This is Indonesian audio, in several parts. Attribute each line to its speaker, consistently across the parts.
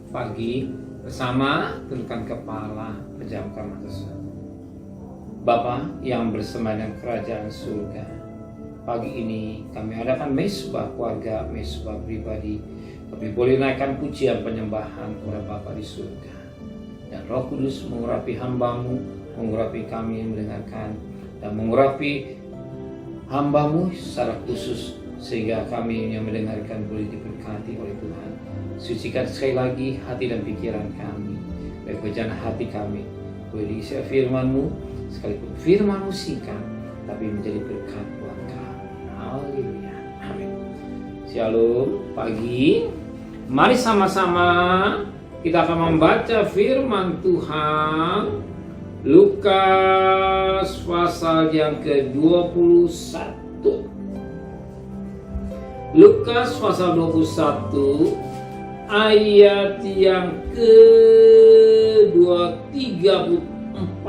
Speaker 1: pagi bersama, tundukkan kepala, pejamkan mata saudara. Bapa yang bersemayam kerajaan surga, pagi ini kami adakan mesbah keluarga, mesbah pribadi. Kami boleh naikkan pujian penyembahan kepada Bapa di surga. Dan Roh Kudus mengurapi hamba-Mu, mengurapi kami yang mendengarkan, dan mengurapi hamba-Mu secara khusus, sehingga kami yang mendengarkan boleh diberkati oleh Tuhan. Sucikan sekali lagi hati dan pikiran kami, baik bejana hati kami boleh diisi firman-Mu, sekalipun firman-Mu singkat, tapi menjadi berkat buat kami. Haleluya, amin. Shalom, pagi. Mari sama-sama kita akan membaca firman Tuhan Lukas pasal yang ke-21. Lukas pasal 21 ayat yang ke-34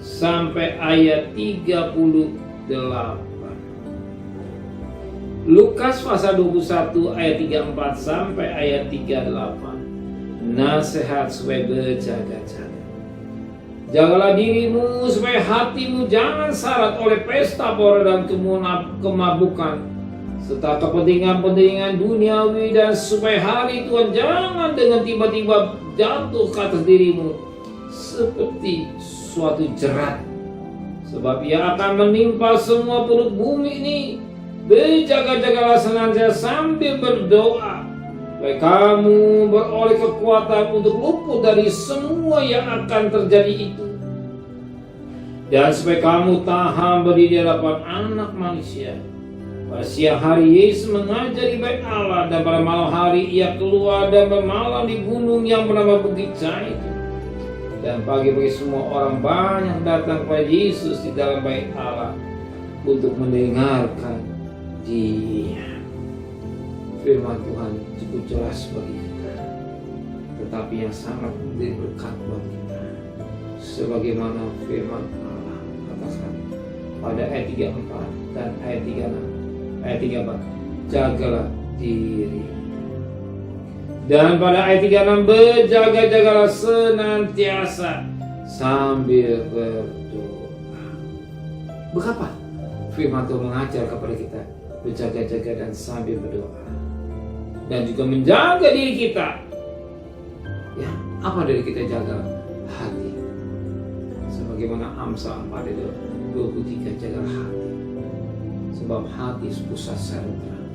Speaker 1: sampai ayat 38. Lukas pasal 21 ayat 34 sampai ayat 38. Nasihat supaya berjaga-jaga. Jagalah dirimu supaya hatimu jangan syarat oleh pesta pora dan kemabukan, serta kepentingan-kepentingan duniawi, dan supaya hari Tuhan jangan dengan tiba-tiba jatuh ke atas dirimu seperti suatu jerat, sebab ia akan menimpa semua penduduk bumi ini. Berjaga-jagalah senantiasa sambil berdoa, supaya kamu beroleh kekuatan untuk luput dari semua yang akan terjadi itu, dan supaya kamu tahan berdiri di hadapan Anak Manusia. Pada siang hari Yesus mengajari bait Allah, dan pada malam hari ia keluar dan bermalam di gunung yang bernama Bukit Zaitun. Dan pagi-pagi semua orang banyak datang kepada Yesus di dalam bait Allah untuk mendengarkan Dia. Firman Tuhan cukup jelas bagi kita, tetapi yang sangat menjadi berkat buat kita, sebagaimana firman Allah katakan pada ayat 34 dan ayat 36. Ayat 34, jagalah diri. Dan pada ayat 36, berjaga-jagalah senantiasa sambil berdoa. Betapa firman Tuhan mengajar kepada kita berjaga-jaga dan sambil berdoa, dan juga menjaga diri kita. Ya, apa dari kita jaga? Hati. Sebagaimana Amsal 4:23, jagalah hati. Sebab hati pusat sentral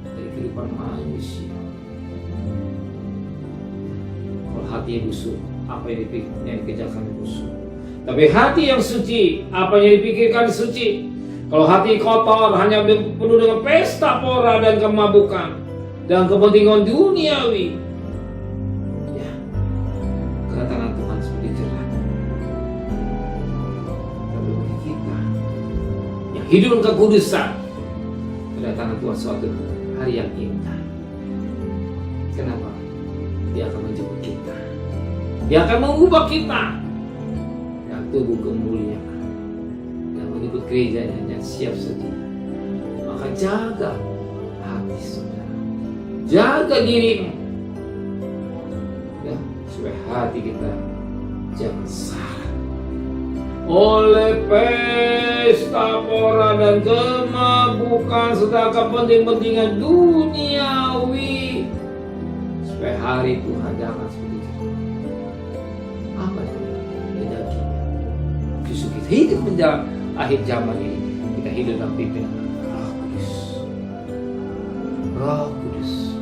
Speaker 1: dari kehidupan manusia. Kalau hati yang busuk, apa yang dikerjakan busuk. Tapi hati yang suci, apa yang dipikirkan suci. Kalau hati kotor, hanya penuh dengan pesta pora dan kemabukan dan kepentingan duniawi, ya, kedatangan Tuhan seperti jerat. Tapi bagi kita yang hidup dalam kekudusan, kedatangan Tuhan suatu hari yang indah. Kenapa? Dia akan menjemput kita. Dia akan mengubah kita dan tubuh kemuliaan, dan menyebut gerejanya yang siap sedia. Maka jaga hati saudara, jaga dirimu, ya, supaya hati kita jangan salah oleh pesta pora dan kemabukan serta kepentingan duniawi, supaya hari Tuhan jangan seperti itu. Apa itu? Daging. Justru kita hidup menjelang akhir zaman ini, kita hidup dalam pimpinan Roh Kudus. Roh Kudus,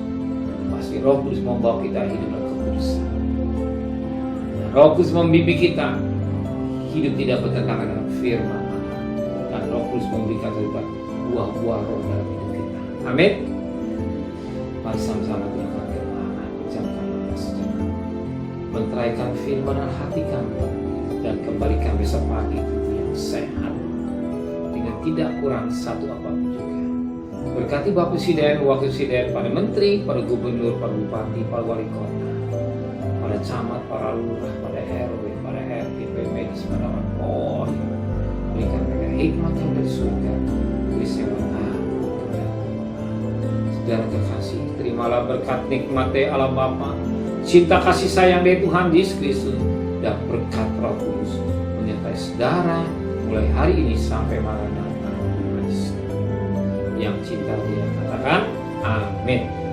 Speaker 1: pasti Roh Kudus membawa kita hidup dalam kekudusan. Roh Kudus membimbing kita hidup tidak bertentangan dengan firman Allah, dan Roh Kudus memberikan kita buah-buah roh dalam hidup kita. Amin. Mari sama-sama kita berdoa, pejamkan mata sejenak, menteraikan firman dan hati kami, dan kembalikan besok pagi yang sehat dengan tidak kurang satu apapun juga. Berkati Bapak Presiden, Wakil Presiden, para Menteri, para Gubernur, para Bupati, para Wali Kota, para camat, para lurah, pada RW, pada RT, medis, pada orang. Berikan mereka hikmat yang dari surga, tulis yang mengaku kepada Tuhan. dan kekasih. Terimalah berkat nikmat Allah Bapa, cinta kasih sayang dari Tuhan Yesus Kristus, dan berkat Roh Kudus menyertai saudara mulai hari ini sampai maranatha. Yang cinta dia katakan amin.